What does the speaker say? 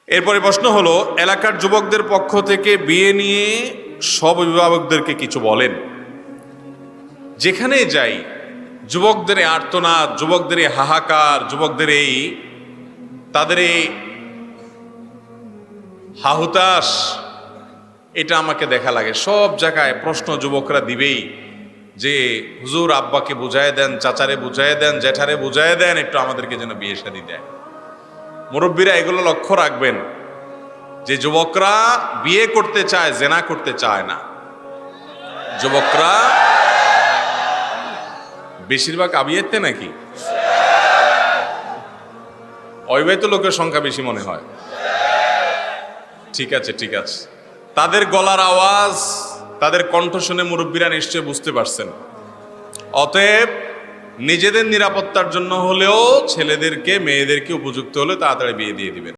এরপরে প্রশ্ন হলো, এলাকার যুবকদের পক্ষ থেকে বিয়ে নিয়ে সব অভিভাবকদেরকে কিছু বলেন। যেখানে যাই যুবকদের এই আর্তনাদ, যুবকদের এই হাহাকার, যুবকদের এই তাদের এই হাহুতাশ, এটা আমাকে দেখা লাগে। সব জায়গায় প্রশ্ন যুবকরা দিবেই যে হুজুর আব্বাকে বুঝায় দেন, চাচারে বুঝায় দেন, জ্যাঠারে বুঝায় দেন, একটু আমাদেরকে যেন বিয়ে শাদী দেয়। মুরব্বীরা এগুলো লক্ষ্য রাখবেন যে যুবকরা বিয়ে করতে চায়, জেনা করতে চায় না। যুবকরা বেশিরভাগ আবিয়াতে নাকি অবিবাহিত লোকের সংখ্যা বেশি মনে হয়। ঠিক আছে, ঠিক আছে। তাদের গলার আওয়াজ, তাদের কণ্ঠ শুনে মুরব্বীরা নিশ্চয় বুঝতে পারছেন। অতএব নিজেদের নিরাপত্তার জন্য হলেও ছেলেদেরকে, মেয়েদেরকে উপযুক্ত হলে তাড়াতাড়ি বিয়ে দিয়ে দিবেন।